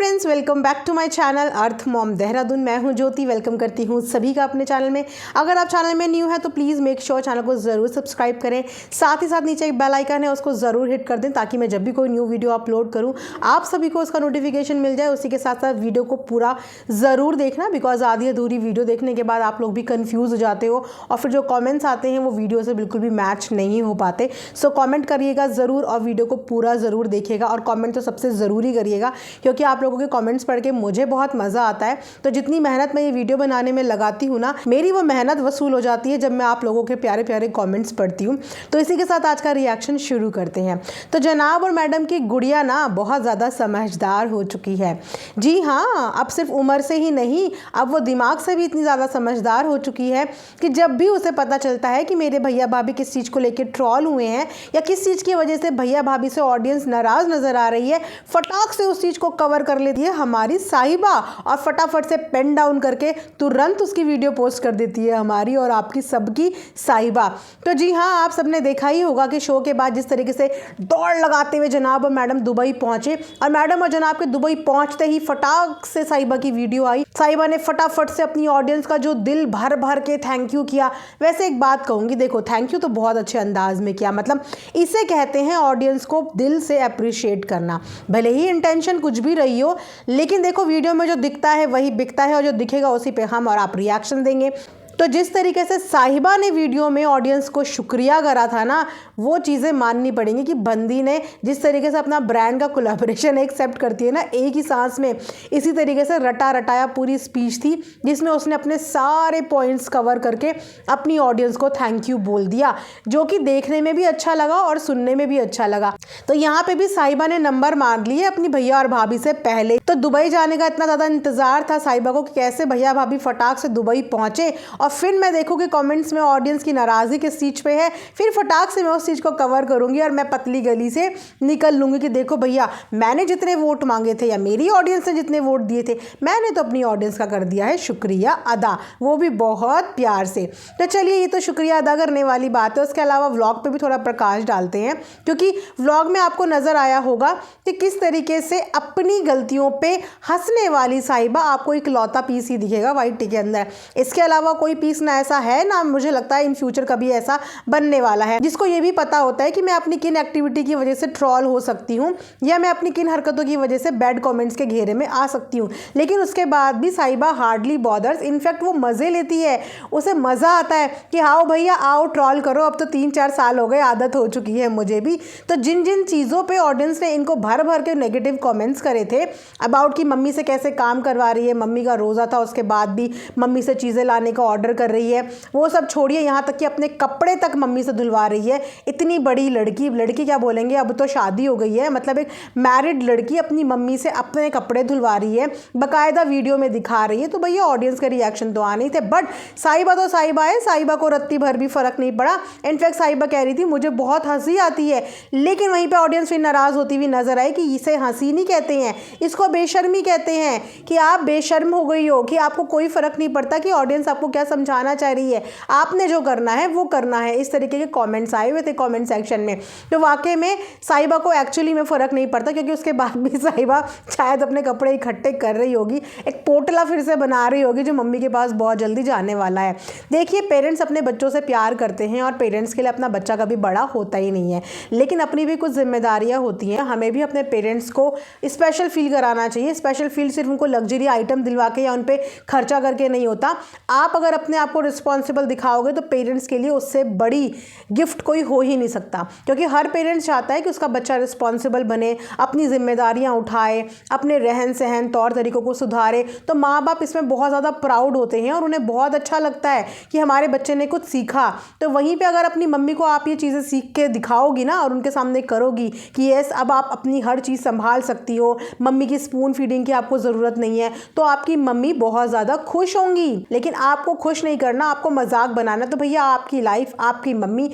Friends, welcome back to my channel Earth Mom Dehradun. मैं हूं ज्योति। Welcome करती हूं सभी का अपने चैनल में। अगर आप चैनल में न्यू है तो प्लीज़ मेक श्योर चैनल को ज़रूर सब्सक्राइब करें। साथ ही साथ नीचे एक बेल आइकन है, उसको ज़रूर हिट कर दें ताकि मैं जब भी कोई न्यू वीडियो अपलोड करूँ आप सभी को उसका नोटिफिकेशन मिल जाए। उसी के साथ साथ वीडियो को पूरा ज़रूर देखना, बिकॉज आधी अधूरी वीडियो देखने के बाद आप लोग भी कन्फ्यूज़ हो जाते हो और फिर जो कॉमेंट्स आते हैं वो वीडियो से बिल्कुल भी मैच नहीं हो पाते। सो कॉमेंट करिएगा ज़रूर और वीडियो को पूरा ज़रूर देखिएगा, और कॉमेंट तो सबसे ज़रूरी करिएगा क्योंकि आप लोगों के कमेंट्स पढ़ के मुझे बहुत मज़ा आता है। तो जितनी मेहनत मैं ये वीडियो बनाने में लगाती हूँ ना, मेरी वो मेहनत वसूल हो जाती है जब मैं आप लोगों के प्यारे प्यारे कमेंट्स पढ़ती हूँ। तो इसी के साथ आज का रिएक्शन शुरू करते हैं। तो जनाब और मैडम की गुड़िया ना बहुत ज़्यादा समझदार हो चुकी है। जी हाँ, अब सिर्फ उम्र से ही नहीं, अब वो दिमाग से भी इतनी ज़्यादा समझदार हो चुकी है कि जब भी उसे पता चलता है कि मेरे भैया भाभी किस चीज़ को लेकर ट्रॉल हुए हैं या किस चीज़ की वजह से भैया भाभी से ऑडियंस नाराज़ नज़र आ रही है, फटाक से उस चीज़ को कवर कर लेती है हमारी साहिबा और फटाफट से पेन डाउन करके तुरंत उसकी वीडियो पोस्ट कर देती है हमारी और आपकी सबकी साहिबा। तो जी हाँ, आप सबने देखा ही होगा कि शो के बाद जिस तरीके से दौड़ लगाते हुए जनाब और मैडम दुबई पहुंचे, और मैडम और जनाब के दुबई पहुंचते ही फटाक से साहिबा की वीडियो आई। साहिबा ने फटाफट से अपनी ऑडियंस का जो दिल भर भर के थैंक यू किया। वैसे एक बात कहूँगी, देखो थैंक यू तो बहुत अच्छे अंदाज में किया, मतलब इसे कहते हैं ऑडियंस को दिल से अप्रिशिएट करना। भले ही इंटेंशन कुछ भी रही हो, लेकिन देखो वीडियो में जो दिखता है वही बिकता है और जो दिखेगा उसी पे हम और आप रिएक्शन देंगे। तो जिस तरीके से साहिबा ने वीडियो में ऑडियंस को शुक्रिया करा था ना, वो चीज़ें माननी पड़ेंगी कि बंदी ने जिस तरीके से अपना ब्रांड का कोलैबोरेशन एक्सेप्ट करती है ना एक ही सांस में, इसी तरीके से रटा रटाया पूरी स्पीच थी जिसमें उसने अपने सारे पॉइंट्स कवर करके अपनी ऑडियंस को थैंक यू बोल दिया, जो कि देखने में भी अच्छा लगा और सुनने में भी अच्छा लगा। तो यहाँ पे भी साहिबा ने नंबर मार लिए अपनी भैया और भाभी से पहले। तो दुबई जाने का इतना ज़्यादा इंतज़ार था साहिबा को कि कैसे भैया भाभी फटाक से दुबई पहुँचे, और फिर मैं देखूँ कि कमेंट्स में ऑडियंस की नाराज़गी किस चीज़ पे है, फिर फटाक से मैं उस चीज़ को कवर करूँगी और मैं पतली गली से निकल लूँगी कि देखो भैया, मैंने जितने वोट मांगे थे या मेरी ऑडियंस ने जितने वोट दिए थे, मैंने तो अपनी ऑडियंस का कर दिया है शुक्रिया अदा, वो भी बहुत प्यार से। तो चलिए, ये तो शुक्रिया अदा करने वाली बात है। उसके अलावा व्लॉग पे भी थोड़ा प्रकाश डालते हैं, क्योंकि व्लॉग में आपको नज़र आया होगा कि किस तरीके से अपनी गलतियों पे हंसने वाली साहिबा आपको इकलौता पीस ही दिखेगा वाइट टी के अंदर। इसके अलावा कोई पीस ना ऐसा है ना मुझे लगता है इन फ्यूचर कभी ऐसा बनने वाला है, जिसको ये भी पता होता है कि मैं अपनी किन एक्टिविटी की वजह से ट्रॉल हो सकती हूँ या मैं अपनी किन हरकतों की वजह से बैड कमेंट्स के घेरे में आ सकती हूँ। लेकिन उसके बाद भी साहिबा हार्डली बॉदर्स, इनफैक्ट वो मज़े लेती है, उसे मज़ा आता है कि आओ भैया आओ ट्रॉल करो। अब तो 3-4 साल हो गए, आदत हो चुकी है मुझे भी। तो जिन जिन चीज़ों पर ऑडियंस ने इनको भर भर के नेगेटिव कॉमेंट्स करे थे अबाउट कि मम्मी से कैसे काम करवा रही है, मम्मी का रोज़ा था उसके बाद भी मम्मी से चीज़ें लाने का ऑर्डर कर रही है, वो सब छोड़िए, यहाँ तक कि अपने कपड़े तक मम्मी से धुलवा रही है। इतनी बड़ी लड़की क्या बोलेंगे, अब तो शादी हो गई है, मतलब एक मैरिड लड़की अपनी मम्मी से अपने कपड़े धुलवा रही है, बाकायदा वीडियो में दिखा रही है। तो भैया ऑडियंस के रिएक्शन तो आने ही थे, बट साहिबा तो साहिबा है, साहिबा को रत्ती भर भी फर्क नहीं पड़ा। इनफैक्ट साहिबा कह रही थी मुझे बहुत हंसी आती है, लेकिन वहीं पर ऑडियंस फिर नाराज़ होती हुई नजर आई कि इसे हंसी नहीं कहते हैं, इसको बेशर्मी कहते हैं, कि आप बेशर्म हो गई हो, कि आपको कोई फ़र्क नहीं पड़ता कि ऑडियंस आपको क्या समझाना चाह रही है, आपने जो करना है वो करना है। इस तरीके के कमेंट्स आए हुए थे कमेंट सेक्शन में। तो वाकई में साहिबा को एक्चुअली में फ़र्क नहीं पड़ता, क्योंकि उसके बाद भी साहिबा शायद अपने कपड़े इकट्ठे कर रही होगी, एक पोटला फिर से बना रही होगी जो मम्मी के पास बहुत जल्दी जाने वाला है। देखिए, पेरेंट्स अपने बच्चों से प्यार करते हैं और पेरेंट्स के लिए अपना बच्चा कभी बड़ा होता ही नहीं है, लेकिन अपनी भी कुछ जिम्मेदारियाँ होती हैं। हमें भी अपने पेरेंट्स को स्पेशल फील कराना चाहिए। स्पेशल फील सिर्फ उनको लग्जरी आइटम दिलवा के या उन पर खर्चा करके नहीं होता। आप अगर अपने आप को रिस्पॉन्सिबल दिखाओगे तो पेरेंट्स के लिए उससे बड़ी गिफ्ट कोई हो ही नहीं सकता, क्योंकि हर पेरेंट्स चाहता है कि उसका बच्चा रिस्पॉन्सिबल बने, अपनी जिम्मेदारियां उठाए, अपने रहन सहन तौर तरीकों को सुधारे। तो माँ बाप इसमें बहुत ज़्यादा प्राउड होते हैं और उन्हें बहुत अच्छा लगता है कि हमारे बच्चे ने कुछ सीखा। तो वहीं पे अगर अपनी मम्मी को आप ये चीज़ें सीख के दिखाओगी ना और उनके सामने करोगी कि यस अब आप अपनी हर चीज़ संभाल सकती हो, मम्मी की स्पून फीडिंग की आपको ज़रूरत नहीं है, तो आपकी मम्मी बहुत ज़्यादा खुश होंगी। लेकिन आपको खुश खुश नहीं करना, आपको मजाक बनाना, तो भैया आपकी लाइफ, आपकी मम्मी,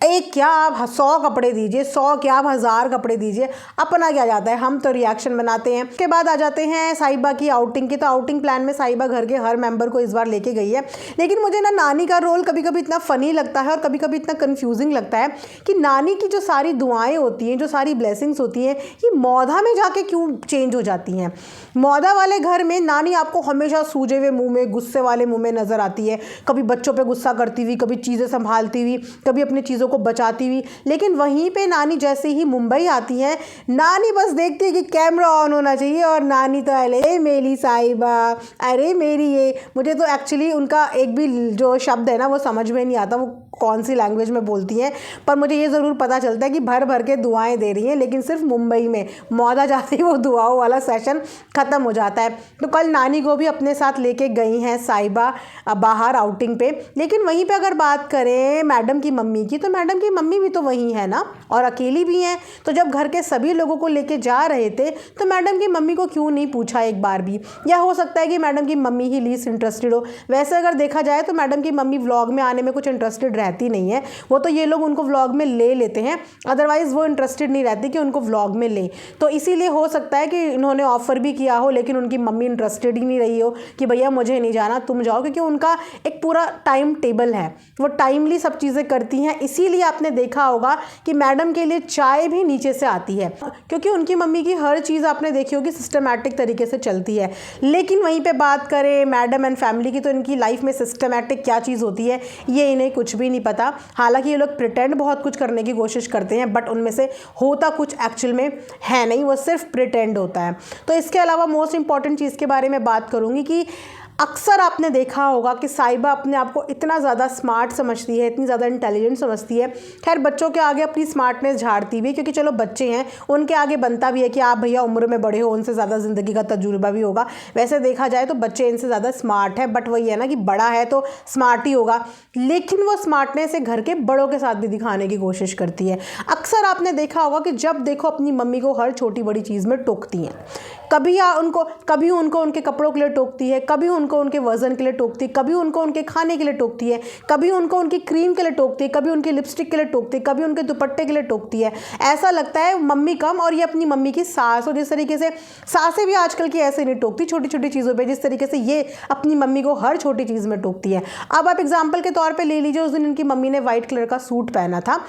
एक क्या आप 100 कपड़े दीजिए, 100 क्या आप 1000 कपड़े दीजिए, अपना क्या जाता है, हम तो रिएक्शन बनाते हैं। उसके बाद आ जाते हैं साहिबा की आउटिंग की। तो आउटिंग प्लान में साहिबा घर के हर मेंबर को इस बार लेके गई है, लेकिन मुझे ना नानी का रोल कभी कभी इतना फनी लगता है और कभी कभी इतना कंफ्यूजिंग लगता है कि नानी की जो सारी दुआएं होती हैं, जो सारी ब्लेसिंग्स होती हैं, ये मौधा में जाके क्यों चेंज हो जाती हैं। मौधा वाले घर में नानी आपको हमेशा सूजे हुए मुंह में, गुस्से वाले मुंह में नजर आती है, कभी बच्चों पे गुस्सा करती हुई, कभी चीज़ें संभालती हुई, कभी अपनी चीज़ों को बचाती हुई। लेकिन वहीं पे नानी जैसे ही मुंबई आती है, नानी बस देखती है कि कैमरा ऑन होना चाहिए और नानी तो अरे मेरी साहिबा, अरे मेरी ये, मुझे तो एक्चुअली उनका एक भी जो शब्द है ना वो समझ में नहीं आता, वो कौन सी लैंग्वेज में बोलती हैं, पर मुझे ये ज़रूर पता चलता है कि भर भर के दुआएं दे रही हैं, लेकिन सिर्फ मुंबई में। मौदा जाते ही वो दुआओं वाला सेशन ख़त्म हो जाता है। तो कल नानी को भी अपने साथ लेके गई हैं साहिबा बाहर आउटिंग पे। लेकिन वहीं पे अगर बात करें मैडम की मम्मी की, तो मैडम की मम्मी भी तो वहीं है ना, और अकेली भी हैं। तो जब घर के सभी लोगों को लेके जा रहे थे तो मैडम की मम्मी को क्यों नहीं पूछा एक बार भी, या हो सकता है कि मैडम की मम्मी ही लीस्ट इंटरेस्टेड हो। वैसे अगर देखा जाए तो मैडम की मम्मी व्लॉग में आने में कुछ इंटरेस्टेड रहती नहीं है, वो तो ये लोग उनको व्लॉग में ले लेते हैं, अदरवाइज वो इंटरेस्टेड नहीं रहती कि उनको व्लॉग में ले। तो इसीलिए हो सकता है कि इन्होंने ऑफर भी किया हो, लेकिन उनकी मम्मी इंटरेस्टेड ही नहीं रही हो कि भैया मुझे नहीं जाना, तुम जाओ, क्योंकि उनका एक पूरा टाइम टेबल है, वो टाइमली सब चीज़ें करती हैं। इसीलिए आपने देखा होगा कि मैडम के लिए चाय भी नीचे से आती है, क्योंकि उनकी मम्मी की हर चीज़ आपने देखी होगी सिस्टमैटिक तरीके से चलती है। लेकिन वहीं पे बात करें मैडम एंड फैमिली की, तो इनकी लाइफ में सिस्टमैटिक क्या चीज़ होती है ये इन्हें कुछ भी नहीं पता। हालांकि ये लोग प्रिटेंड बहुत कुछ करने की कोशिश करते हैं, बट उनमें से होता कुछ एक्चुअल में है नहीं, वो सिर्फ प्रिटेंड होता है। तो इसके अलावा मोस्ट इंपॉर्टेंट चीज़ के बारे में बात करूँगी कि अक्सर आपने देखा होगा कि साहिबा अपने आप को इतना ज़्यादा स्मार्ट समझती है, इतनी ज़्यादा इंटेलिजेंट समझती है। खैर बच्चों के आगे अपनी स्मार्टनेस झाड़ती भी, क्योंकि चलो बच्चे हैं, उनके आगे बनता भी है कि आप भैया उम्र में बड़े हो, उनसे ज़्यादा ज़िंदगी का तजुर्बा भी होगा। वैसे देखा जाए तो बच्चे इनसे ज़्यादा स्मार्ट है, बट वही है ना कि बड़ा है तो स्मार्ट ही होगा। लेकिन वो स्मार्टनेस से घर के बड़ों के साथ भी दिखाने की कोशिश करती है। अक्सर आपने देखा होगा कि जब देखो अपनी मम्मी को हर छोटी बड़ी चीज़ में टोकती हैं। कभी उनको उनके कपड़ों के लिए टोकती है, कभी उनको उनके वज़न के लिए टोकती है, कभी उनको उनके खाने के लिए टोकती है, कभी उनको उनकी क्रीम के लिए टोकती है, कभी उनकी लिपस्टिक के लिए टोकती है, कभी उनके दुपट्टे के लिए टोकती है। ऐसा लगता है मम्मी कम और ये अपनी मम्मी की सास हो। जिस तरीके से सासें भी आजकल की ऐसे नहीं टोकती छोटी छोटी चीज़ों पर, जिस तरीके से ये अपनी मम्मी को हर छोटी चीज़ में टोकती है। अब आप एग्जाम्पल के तौर पर ले लीजिए, उस दिन इनकी मम्मी ने वाइट कलर का सूट पहना था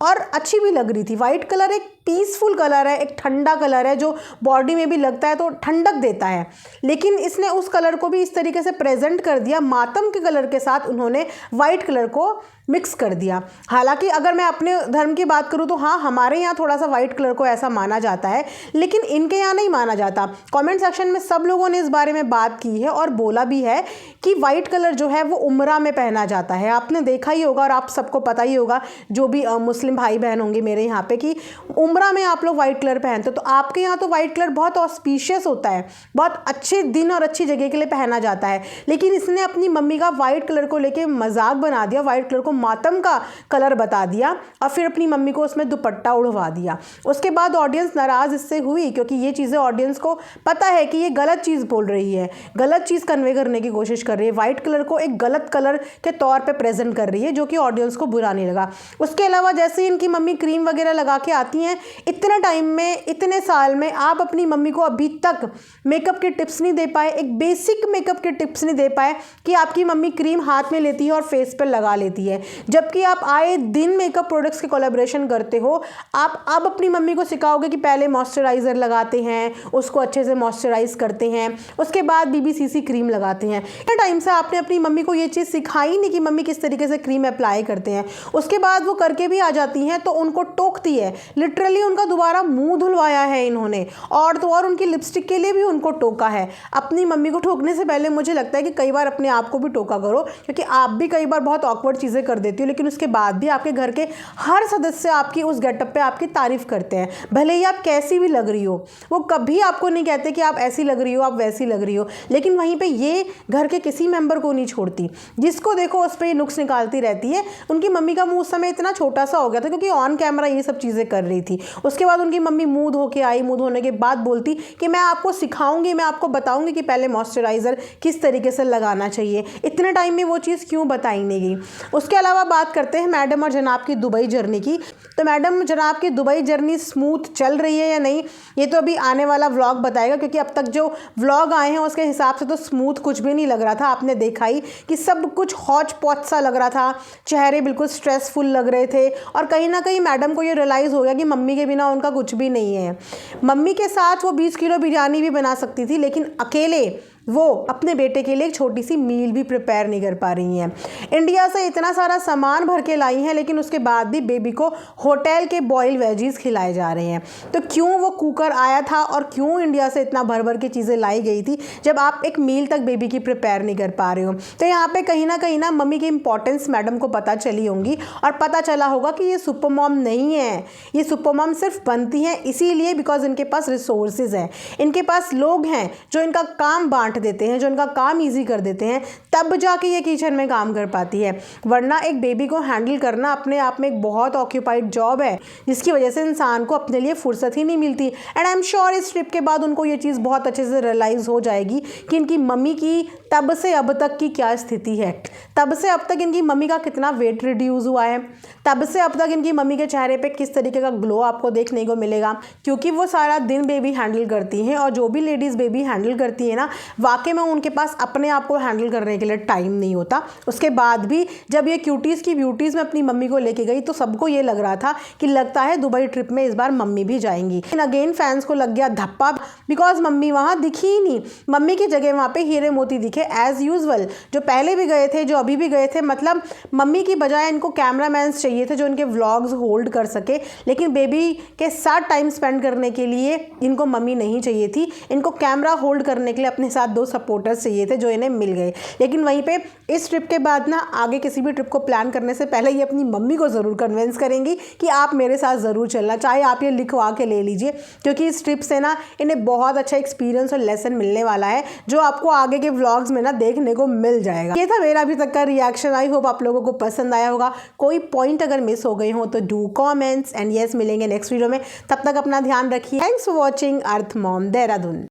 और अच्छी भी लग रही थी। वाइट कलर एक पीसफुल कलर है, एक ठंडा कलर है जो बॉडी में भी लगता है तो ठंडक देता है। लेकिन इसने उस कलर को भी इस तरीके से प्रेजेंट कर दिया, मातम के कलर के साथ उन्होंने वाइट कलर को मिक्स कर दिया। हालांकि अगर मैं अपने धर्म की बात करूं तो हाँ, हमारे यहाँ थोड़ा सा वाइट कलर को ऐसा माना जाता है, लेकिन इनके यहाँ नहीं माना जाता। कमेंट सेक्शन में सब लोगों ने इस बारे में बात की है और बोला भी है कि वाइट कलर जो है वो उम्रा में पहना जाता है। आपने देखा ही होगा और आप सबको पता ही होगा, जो भी मुस्लिम भाई बहन होंगे मेरे यहाँ पे, कि उम्रा में आप लोग वाइट कलर पहनते हो। तो आपके यहाँ तो वाइट कलर बहुत ऑस्पिशियस होता है, बहुत अच्छे दिन और अच्छी जगह के लिए पहना जाता है। लेकिन इसने अपनी मम्मी का वाइट कलर को लेके मजाक बना दिया, वाइट कलर को मातम का कलर बता दिया और फिर अपनी मम्मी को उसमें दुपट्टा उड़वा दिया। उसके बाद ऑडियंस नाराज़ इससे हुई, क्योंकि ये चीज़ें ऑडियंस को पता है कि ये गलत चीज़ बोल रही है, गलत चीज़ कन्वे करने की कोशिश कर रही है, वाइट कलर को एक गलत कलर के तौर पे प्रेजेंट कर रही है, जो कि ऑडियंस को बुरा नहीं लगा। उसके अलावा जैसे ही इनकी मम्मी क्रीम वगैरह लगा के आती हैं, इतने टाइम में, इतने साल में आप अपनी मम्मी को अभी तक मेकअप के टिप्स नहीं दे पाए, एक बेसिक मेकअप के टिप्स नहीं दे पाए कि आपकी मम्मी क्रीम हाथ में लेती है और फेस पर लगा लेती है, जबकि आप आए दिन मेकअप प्रोडक्ट्स के कोलैबोरेशन करते हो। आप अब अपनी मम्मी को सिखाओगे कि पहले मॉइस्चराइज़र लगाते हैं, उसको अच्छे से मॉइस्चराइज करते हैं, उसके बाद BBCC क्रीम लगाते हैं। इतने टाइम से आपने अपनी मम्मी को ये चीज़ सिखाई नहीं कि मम्मी किस तरीके से क्रीम अप्लाई करते हैं। उसके बाद वो करके भी आ जाती हैं तो उनको टोकती है, लिटरली उनका दोबारा मुंह धुलवाया है इन्होंने, और तो और उनकी लिपस्टिक के लिए भी उनको टोका है। अपनी मम्मी को टोकने से पहले मुझे लगता है कि कई बार अपने आप को भी टोका करो, क्योंकि आप भी कई बार बहुत ऑकवर्ड चीज़ें करते कर देती हो, लेकिन उसके बाद भी आपके घर के हर सदस्य आपकी उस गेटअप पे आपकी तारीफ करते हैं, भले ही आप कैसी भी लग रही हो। वो कभी आपको नहीं कहते कि आप ऐसी लग रही हो, आप वैसी लग रही हो। लेकिन वहीं पे ये घर के किसी मेंबर को नहीं छोड़ती, जिसको देखो उस पर ये नुक्स निकालती रहती है। उनकी मम्मी का मुंह उस समय इतना छोटा सा हो गया था क्योंकि ऑन कैमरा ये सब चीज़ें कर रही थी। उसके बाद उनकी मम्मी मुंह धो के आई, मुंह धोने के बाद बोलती कि मैं आपको सिखाऊंगी, मैं आपको बताऊंगी कि पहले मॉइस्चराइज़र किस तरीके से लगाना चाहिए। इतने टाइम में वो चीज़ क्यों बताई नहीं गई। उसके अलावा बात करते हैं मैडम और जनाब की दुबई जर्नी की। तो मैडम जनाब की दुबई जर्नी स्मूथ चल रही है या नहीं, ये तो अभी आने वाला व्लॉग बताएगा, क्योंकि अब तक जो व्लॉग आए हैं उसके हिसाब से तो स्मूथ कुछ भी नहीं लग रहा था। आपने देखा ही कि सब कुछ हौच पौच सा लग रहा था, चेहरे बिल्कुल स्ट्रेसफुल लग रहे थे। और कहीं ना कहीं मैडम को ये रियलाइज़ हो गया कि मम्मी के बिना उनका कुछ भी नहीं है। मम्मी के साथ वो 20 किलो बिरयानी भी बना सकती थी, लेकिन अकेले वो अपने बेटे के लिए एक छोटी सी मील भी प्रिपेयर नहीं कर पा रही हैं। इंडिया से इतना सारा सामान भर के लाई हैं, लेकिन उसके बाद भी बेबी को होटल के बॉयल वेजीज खिलाए जा रहे हैं। तो क्यों वो कुकर आया था और क्यों इंडिया से इतना भर भर के चीज़ें लाई गई थी जब आप एक मील तक बेबी की प्रिपेयर नहीं कर पा रहे हो। तो यहाँ पे कहीं ना मम्मी की इंपॉर्टेंस मैडम को पता चली होंगी और पता चला होगा कि ये सुपर मॉम नहीं है, ये सुपर मॉम सिर्फ बनती हैं इसीलिए बिकॉज इनके पास रिसोर्सेज हैं, इनके पास लोग हैं जो इनका काम बांट देते हैं, जो इनका काम इजी कर देते हैं, तब जाके ये किचन में काम कर पाती है। वरना एक बेबी को हैंडल करना अपने आप में एक बहुत ऑक्यूपाइड जॉब है, जिसकी वजह से इंसान को अपने लिए फुर्सत ही नहीं मिलती। एंड आई एम श्योर इस ट्रिप के बाद उनको ये चीज़ बहुत अच्छे से रियलाइज़ हो जाएगी कि इनकी मम्मी की तब से अब तक की क्या स्थिति है, तब से अब तक इनकी मम्मी का कितना वेट रिड्यूस हुआ है, तब से अब तक इनकी मम्मी के चेहरे पे किस तरीके का ग्लो आपको देखने को मिलेगा, क्योंकि वो सारा दिन बेबी हैंडल करती हैं। और जो भी लेडीज़ बेबी हैंडल करती है ना, वाकई में उनके पास अपने आप को हैंडल करने के लिए टाइम नहीं होता। उसके बाद भी जब ये क्यूटीज़ की ब्यूटीज़ में अपनी मम्मी को लेके गई तो सबको ये लग रहा था कि लगता है दुबई ट्रिप में इस बार मम्मी भी जाएंगी। लेकिन अगेन फैंस को लग गया धप्पा, बिकॉज मम्मी वहाँ दिखी ही नहीं। मम्मी की जगह वहाँ पे हीरे मोती दिखे एज यूजुअल, जो पहले भी गए थे, जो अभी भी गए थे। मतलब मम्मी की बजाय इनको कैमरामैन चाहिए थे जो इनके व्लॉग्स होल्ड कर सके, लेकिन बेबी के साथ टाइम स्पेंड करने के लिए इनको मम्मी नहीं चाहिए थी। इनको कैमरा होल्ड करने के लिए अपने साथ 2 सपोर्टर्स चाहिए थे जो इन्हें मिल गए। लेकिन वहीं पे इस ट्रिप के बाद ना आगे किसी भी ट्रिप को प्लान करने से पहले ये अपनी मम्मी को ज़रूर कन्विंस करेंगी कि आप मेरे साथ ज़रूर चलना, चाहे आप ये लिखवा के ले लीजिए, क्योंकि इस ट्रिप से ना इन्हें बहुत अच्छा एक्सपीरियंस और लेसन मिलने वाला है जो आपको आगे के व्लॉग्स में ना देखने को मिल जाएगा। ये था मेरा अभी तक का रिएक्शन। आई होप आप लोगों को पसंद आया होगा। कोई पॉइंट अगर मिस हो गए हो तो डू कॉमेंट्स एंड यस, मिलेंगे नेक्स्ट वीडियो में। तब तक अपना ध्यान रखिए। Thanks for watching earth Mom Dehradun.